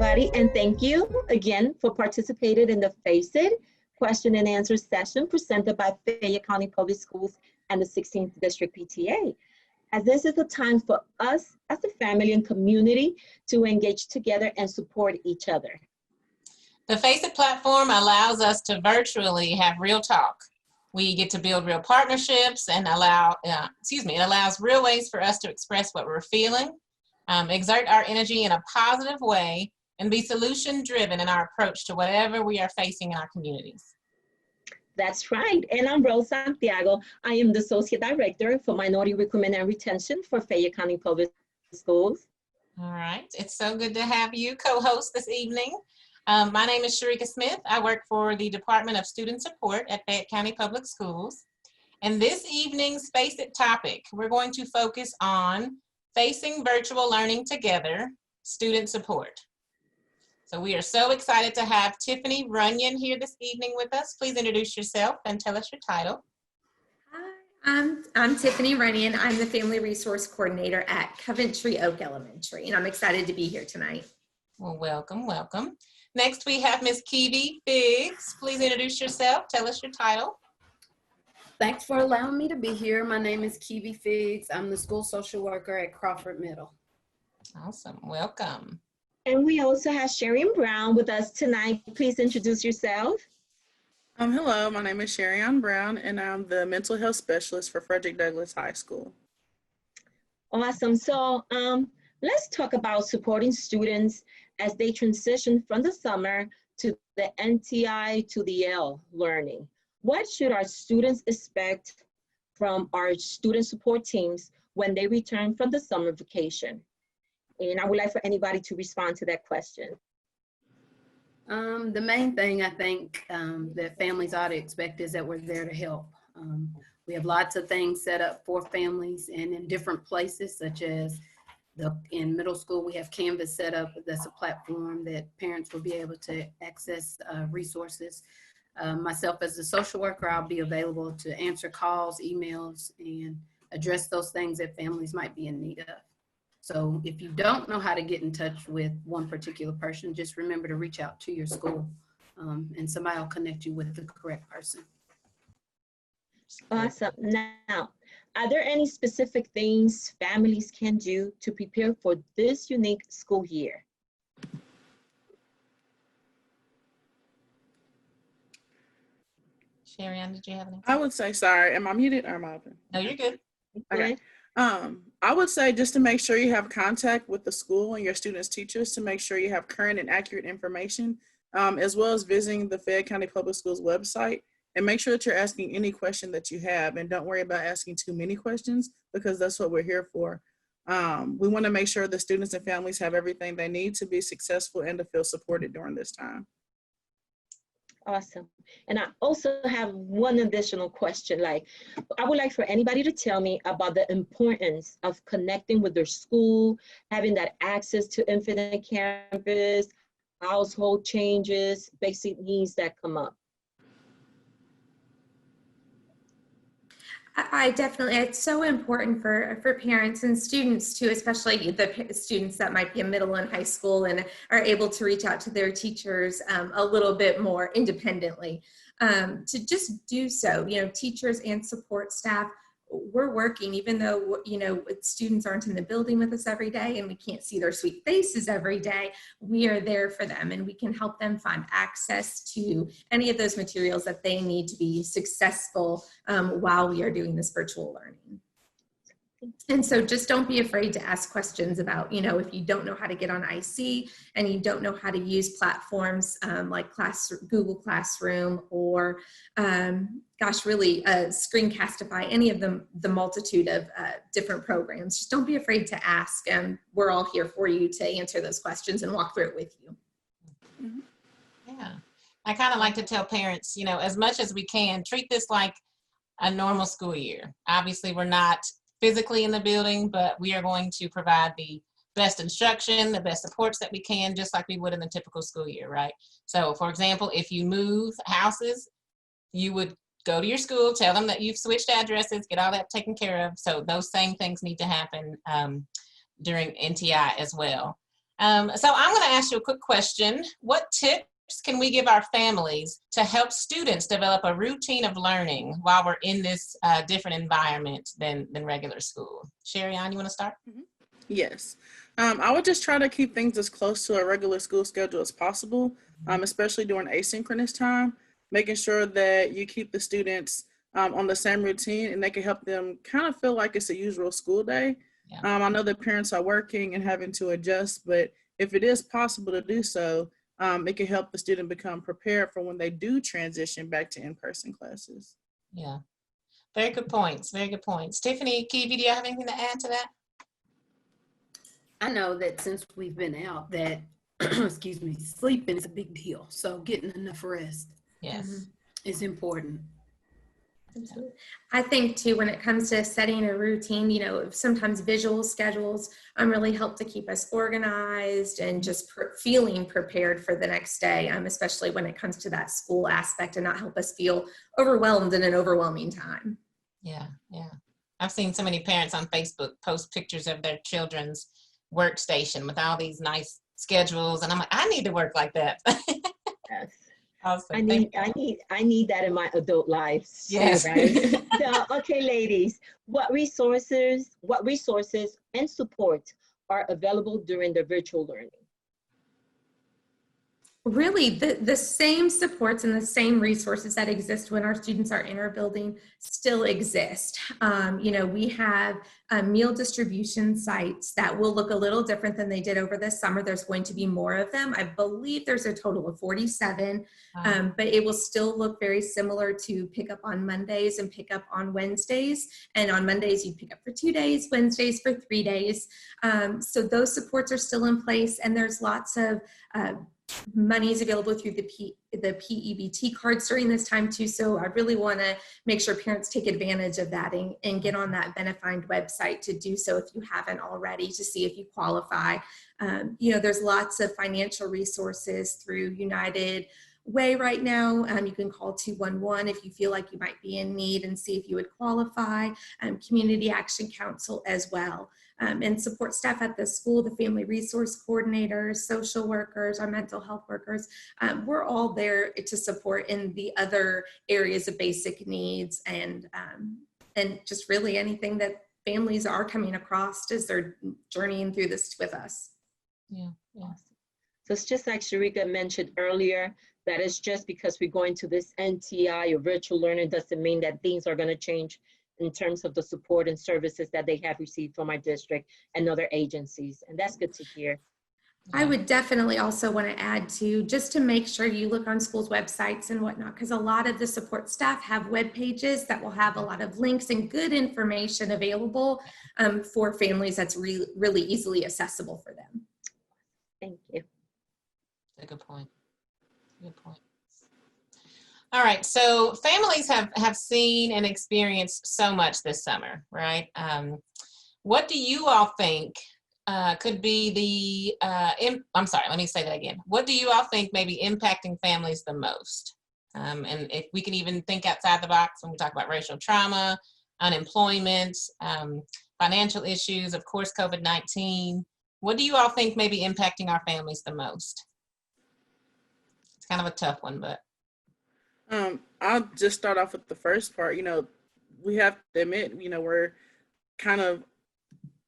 everybody, and thank you again for participating in the Face It question and answer session presented by Fayette County Public Schools and the 16th District PTA. As this is a time for us as a family and community to engage together and support each other. The Face It platform allows us to virtually have real talk. We get to build real partnerships and it allows real ways for us to express what we're feeling, exert our energy in a positive way, and be solution-driven in our approach to whatever we are facing in our communities. That's right, and I'm Rose Santiago. I am the Associate Director for Minority Recruitment and Retention for Fayette County Public Schools. All right, it's so good to have you co-host this evening. My name is Sharika Smith. I work for the Department of Student Support at Fayette County Public Schools. And this evening's Face It topic, we're going to focus on facing virtual learning together, student support. So we are so excited to have Tiffany Runyon here this evening with us. Please introduce yourself and tell us your title. Hi, I'm Tiffany Runyon. I'm the Family Resource Coordinator at Coventry Oak Elementary, and I'm excited to be here tonight. Well, welcome, welcome. Next, we have Ms. Kiwi Biggs. Please introduce yourself. Tell us your title. Thanks for allowing me to be here. My name is Kiwi Figs. I'm the school social worker at Crawford Middle. Awesome. Welcome. And we also have Sherian Brown with us tonight. Please introduce yourself. Hello, my name is Sherian Brown, and I'm the mental health specialist for Frederick Douglass High School. Awesome. So let's talk about supporting students as they transition from the summer to the NTI to the L learning. What should our students expect from our student support teams when they return from the summer vacation? And I would like for anybody to respond to that question. The main thing I think that families ought to expect is that we're there to help. We have lots of things set up for families and in different places, such as in middle school, we have Canvas set up. That's a platform that parents will be able to access resources. Myself as a social worker, I'll be available to answer calls, emails, and address those things that families might be in need of. So if you don't know how to get in touch with one particular person, just remember to reach out to your school and somebody will connect you with the correct person. Awesome. Now, are there any specific things families can do to prepare for this unique school year? Sherian, did you have anything? I would say, sorry, am I muted or am I open? No, you're good. Okay. I would say just to make sure you have contact with the school and your students' teachers to make sure you have current and accurate information, as well as visiting the Fayette County Public Schools website, and make sure that you're asking any question that you have, and don't worry about asking too many questions because that's what we're here for. We want to make sure the students and families have everything they need to be successful and to feel supported during this time. Awesome. And I also have one additional question. I would like for anybody to tell me about the importance of connecting with their school, having that access to Infinite Campus, household changes, basic needs that come up. I definitely, it's so important for parents and students too, especially the students that might be in middle and high school and are able to reach out to their teachers a little bit more independently. To just do so, teachers and support staff, we're working, even though, students aren't in the building with us every day and we can't see their sweet faces every day, we are there for them and we can help them find access to any of those materials that they need to be successful while we are doing this virtual learning. And so just don't be afraid to ask questions about, if you don't know how to get on IC and you don't know how to use platforms like Google Classroom or, really Screencastify, any of them, the multitude of different programs. Just don't be afraid to ask, and we're all here for you to answer those questions and walk through it with you. Yeah, I kind of like to tell parents, as much as we can, treat this like a normal school year. Obviously, we're not physically in the building, but we are going to provide the best instruction, the best supports that we can, just like we would in the typical school year, right? So for example, if you move houses, you would go to your school, tell them that you've switched addresses, get all that taken care of. So those same things need to happen during NTI as well. So I'm going to ask you a quick question. What tips can we give our families to help students develop a routine of learning while we're in this different environment than regular school? Sherry Ann, you want to start? Yes. I would just try to keep things as close to a regular school schedule as possible, especially during asynchronous time, making sure that you keep the students on the same routine and they can help them kind of feel like it's a usual school day. Yeah. I know that parents are working and having to adjust, but if it is possible to do so, it can help the student become prepared for when they do transition back to in-person classes. Yeah. Very good points. Very good points. Tiffany, Kiwi, do you have anything to add to that? I know that since we've been out that, excuse me, sleeping is a big deal. So getting enough rest Yes. is important. Absolutely. I think too, when it comes to setting a routine, sometimes visual schedules really help to keep us organized and just feeling prepared for the next day, especially when it comes to that school aspect, and not help us feel overwhelmed in an overwhelming time. Yeah, yeah. I've seen so many parents on Facebook post pictures of their children's workstation with all these nice schedules, and I'm like, I need to work like that. Yes. Awesome. I need that in my adult life. Yes. Too, right? So, okay, ladies, what resources and support are available during the virtual learning? Really, the same supports and the same resources that exist when our students are in our building still exist. We have meal distribution sites that will look a little different than they did over the summer. There's going to be more of them. I believe there's a total of 47, but it will still look very similar to pick up on Mondays and pick up on Wednesdays. And on Mondays, you pick up for 2 days, Wednesdays for 3 days. So those supports are still in place, and there's lots of money is available through the PEBT cards during this time too. So I really want to make sure parents take advantage of that and get on that Benefind website to do so if you haven't already, to see if you qualify. There's lots of financial resources through United Way right now. You can call 211 if you feel like you might be in need and see if you would qualify. Community Action Council as well. And support staff at the school, the family resource coordinators, social workers, our mental health workers. We're all there to support in the other areas of basic needs and just really anything that families are coming across as they're journeying through this with us. Yeah, yeah. So it's just like Sharika mentioned earlier, that it's just because we're going to this NTI or virtual learning doesn't mean that things are going to change in terms of the support and services that they have received from our district and other agencies. And that's good to hear. I would definitely also want to add to, just to make sure you look on schools' websites and whatnot, because a lot of the support staff have web pages that will have a lot of links and good information available for families that's really easily accessible for them. Thank you. That's a good point. Good point. All right, so families have seen and experienced so much this summer, right? What do you all think could be I'm sorry, let me say that again. What do you all think may be impacting families the most? And if we can even think outside the box when we talk about racial trauma, unemployment, financial issues, of course, COVID-19. What do you all think may be impacting our families the most? It's kind of a tough one, but. I'll just start off with the first part. We have to admit, we're kind of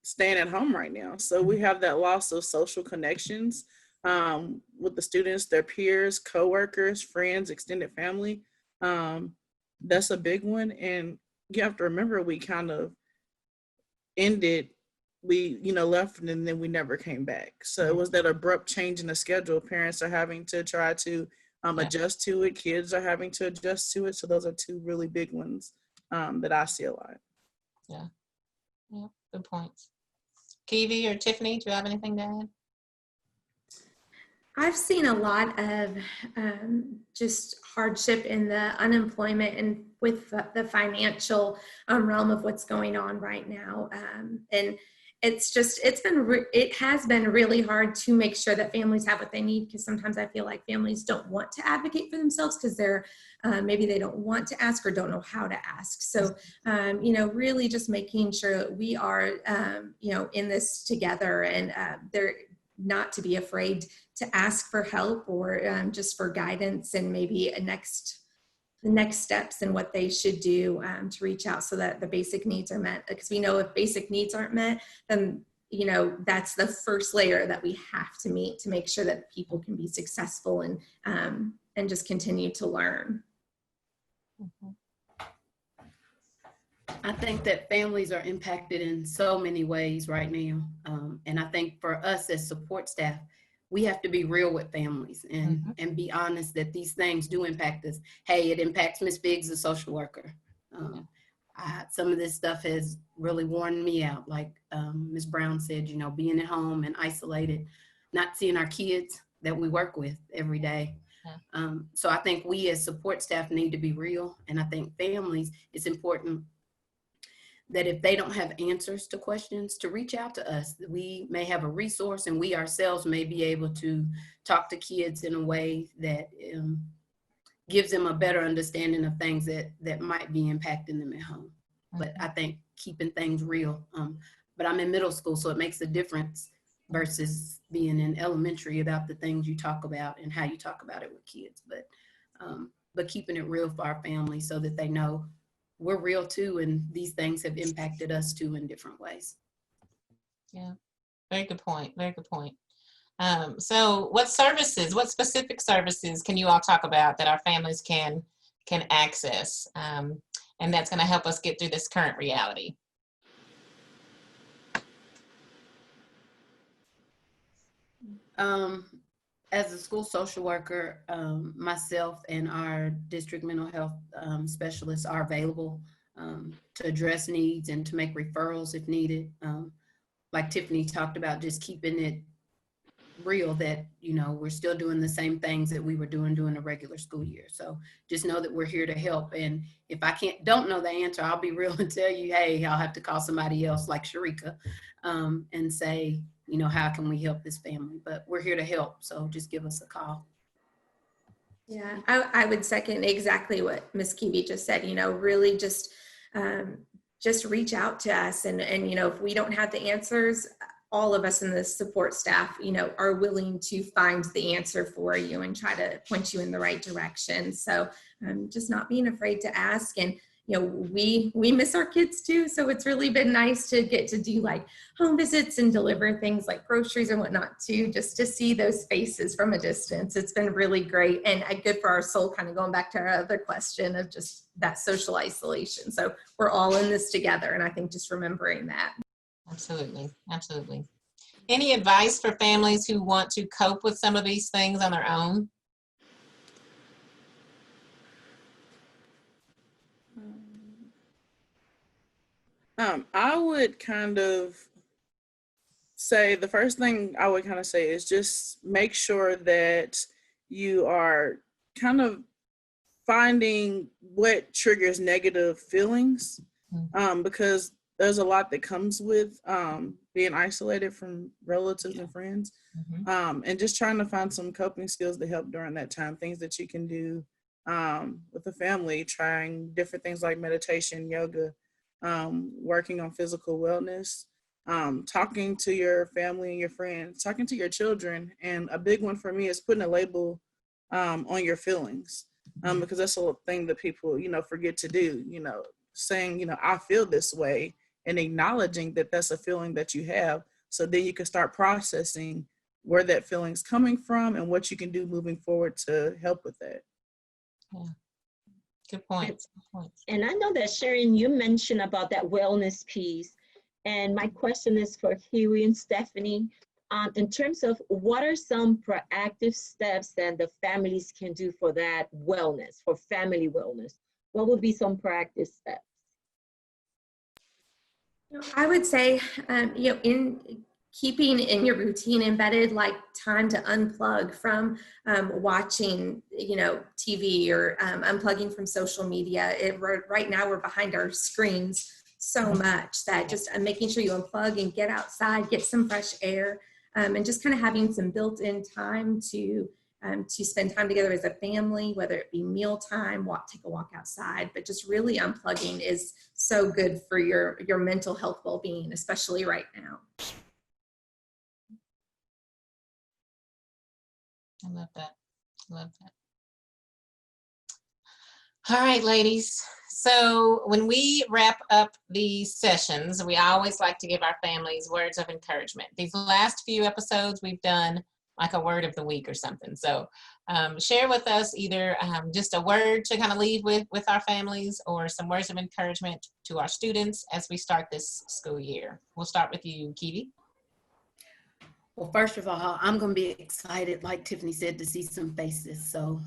staying at home right now. So we have that loss of social connections with the students, their peers, coworkers, friends, extended family. That's a big one. And you have to remember, we kind of ended, we left and then we never came back. So it was that abrupt change in the schedule. Parents are having to try to adjust to it. Kids are having to adjust to it. So those are two really big ones that I see a lot. Yeah, good points. Kiwi or Tiffany, do you have anything to add? I've seen a lot of just hardship in the unemployment and with the financial realm of what's going on right now. And it has been really hard to make sure that families have what they need, because sometimes I feel like families don't want to advocate for themselves because they're maybe they don't want to ask or don't know how to ask. So, really just making sure that we are, in this together, and not to be afraid to ask for help or just for guidance and maybe the next steps and what they should do to reach out so that the basic needs are met. Because we know if basic needs aren't met, then that's the first layer that we have to meet to make sure that people can be successful and just continue to learn. Mhm. I think that families are impacted in so many ways right now. And I think for us as support staff, we have to be real with families and be honest that these things do impact us. Hey, it impacts Miss Biggs, the social worker. Some of this stuff has really worn me out. Like Ms. Brown said, being at home and isolated, not seeing our kids that we work with every day. So I think we as support staff need to be real. And I think families, it's important that if they don't have answers to questions, to reach out to us. We may have a resource and we ourselves may be able to talk to kids in a way that gives them a better understanding of things that might be impacting them at home. But I think keeping things real. But I'm in middle school, so it makes a difference versus being in elementary about the things you talk about and how you talk about it with kids. But keeping it real for our families so that they know we're real too, and these things have impacted us too in different ways. Yeah, very good point. Very good point. So what specific services can you all talk about that our families can access? And that's going to help us get through this current reality. As a school social worker, myself and our district mental health specialists are available to address needs and to make referrals if needed. Like Tiffany talked about, just keeping it real that, we're still doing the same things that we were doing during the regular school year. So just know that we're here to help. And if I don't know the answer, I'll be real and tell you, hey, I'll have to call somebody else like Sharika and say, how can we help this family? But we're here to help. So just give us a call. Yeah, I would second exactly what Ms. Kiwi just said, really just reach out to us. And if we don't have the answers, all of us in the support staff, are willing to find the answer for you and try to point you in the right direction. So just not being afraid to ask. And, we miss our kids too. So it's really been nice to get to do like home visits and deliver things like groceries and whatnot too, just to see those faces from a distance. It's been really great and good for our soul, kind of going back to our other question of just that social isolation. So we're all in this together. And I think just remembering that. Absolutely. Absolutely. Any advice for families who want to cope with some of these things on their own? I would kind of say the first thing I would kind of say is just make sure that you are kind of finding what triggers negative feelings, because there's a lot that comes with being isolated from relatives and friends, and just trying to find some coping skills to help during that time, things that you can do with the family, trying different things like meditation, yoga, working on physical wellness, talking to your family and your friends, talking to your children. And a big one for me is putting a label on your feelings, because that's a thing that people, forget to do, saying, I feel this way, and acknowledging that that's a feeling that you have. So then you can start processing where that feeling's coming from and what you can do moving forward to help with that. Yeah. Good point. And I know that Sharon, you mentioned about that wellness piece. And my question is for Huey and Stephanie. In terms of what are some proactive steps that the families can do for that wellness, for family wellness? What would be some proactive steps? I would say, in keeping in your routine embedded, like time to unplug from watching, TV or unplugging from social media. Right now we're behind our screens so much that just making sure you unplug and get outside, get some fresh air, and just kind of having some built-in time to spend time together as a family, whether it be mealtime, take a walk outside, but just really unplugging is so good for your mental health well-being, especially right now. I love that. Love that. All right, ladies. So when we wrap up these sessions, we always like to give our families words of encouragement. These last few episodes, we've done like a word of the week or something. So share with us either just a word to kind of leave with our families, or some words of encouragement to our students as we start this school year. We'll start with you, Kiwi. Well, first of all, I'm going to be excited, like Tiffany said, to see some faces. So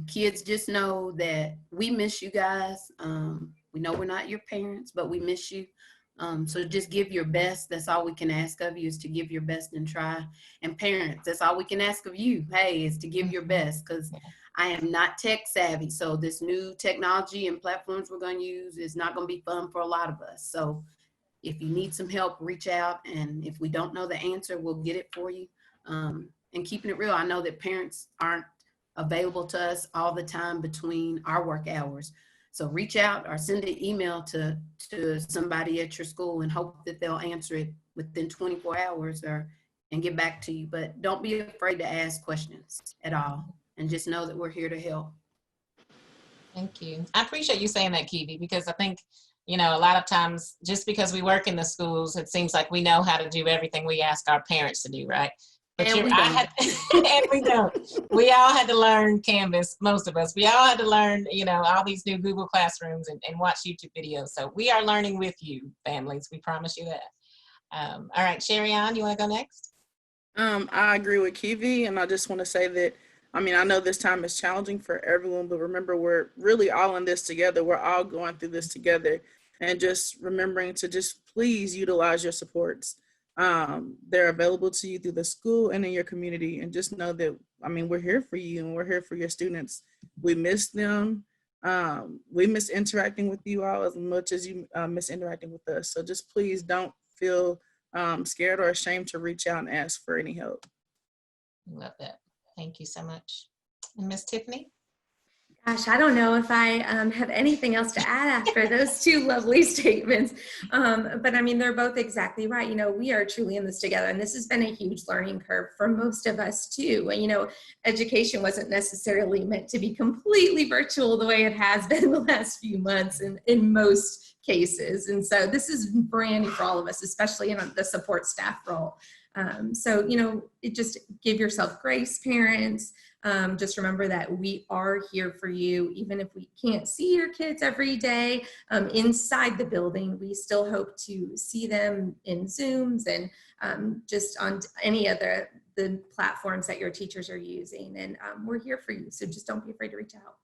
kids, just know that we miss you guys. We know we're not your parents, but we miss you. So just give your best. That's all we can ask of you, is to give your best and try. And parents, that's all we can ask of you, hey, is to give your best, because I am not tech savvy. So this new technology and platforms we're going to use is not going to be fun for a lot of us. So if you need some help, reach out. And if we don't know the answer, we'll get it for you. And keeping it real, I know that parents aren't available to us all the time between our work hours. So reach out or send an email to somebody at your school and hope that they'll answer it within 24 hours and get back to you. But don't be afraid to ask questions at all. And just know that we're here to help. Thank you. I appreciate you saying that, Kiwi, because I think, you know, a lot of times just because we work in the schools, it seems like we know how to do everything we ask our parents to do, right? But And we don't. and we don't. We all had to learn Canvas, most of us. We all had to learn, you know, all these new Google Classrooms and watch YouTube videos. So we are learning with you, families. We promise you that. All right, Sherry-Ann, you want to go next? I agree with Kiwi, and I just want to say that, I mean, I know this time is challenging for everyone, but remember, we're really all in this together. We're all going through this together, and just remembering to just please utilize your supports. They're available to you through the school and in your community, and just know that, I mean, we're here for you and we're here for your students. We miss them. We miss interacting with you all as much as you miss interacting with us. So just please don't feel scared or ashamed to reach out and ask for any help. Love that. Thank you so much. And Miss Tiffany? Gosh, I don't know if I have anything else to add after those two lovely statements. But I mean, they're both exactly right. You know, we are truly in this together, and this has been a huge learning curve for most of us too. You know, education wasn't necessarily meant to be completely virtual the way it has been the last few months in most cases. And so this is brand new for all of us, especially in the support staff role. So, you know, just give yourself grace, parents. Just remember that we are here for you. Even if we can't see your kids every day inside the building, we still hope to see them in Zooms and just on any other the platforms that your teachers are using. And we're here for you. So just don't be afraid to reach out.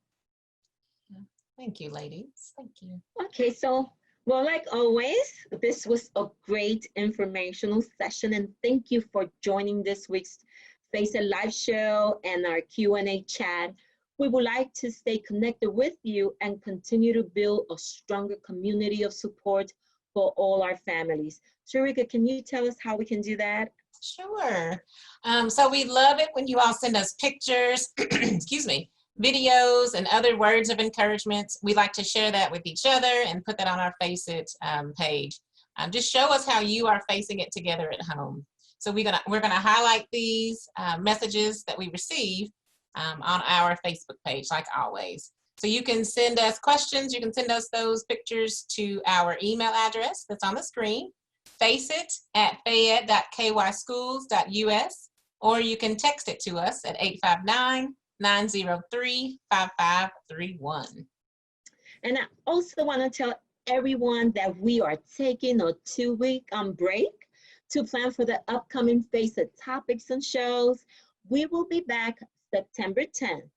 Thank you, ladies. Thank you. Okay, so, well, like always, this was a great informational session, and thank you for joining this week's Face It Live show and our Q&A chat. We would like to stay connected with you and continue to build a stronger community of support for all our families. Sharika, can you tell us how we can do that? Sure. So we love it when you all send us pictures, excuse me, videos and other words of encouragement. We like to share that with each other and put that on our Face It page. Just show us how you are facing it together at home. So we're gonna highlight these messages that we receive on our Facebook page, like always. So you can send us questions. You can send us those pictures to our email address that's on the screen, faceit@fayette.kyschools.us, or you can text it to us at 859-903-5531. And I also want to tell everyone that we are taking a 2-week break to plan for the upcoming Face It topics and shows. We will be back September 10th.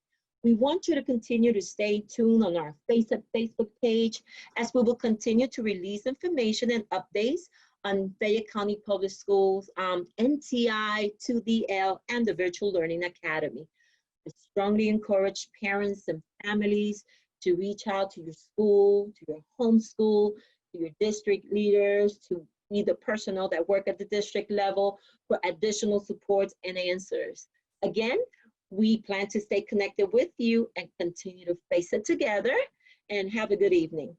We want you to continue to stay tuned on our Face It Facebook page, as we will continue to release information and updates on Fayette County Public Schools, NTI, 2DL, and the Virtual Learning Academy. I strongly encourage parents and families to reach out to your school, to your home school, to your district leaders, to the personnel that work at the district level for additional supports and answers. Again, we plan to stay connected with you and continue to face it together, and have a good evening.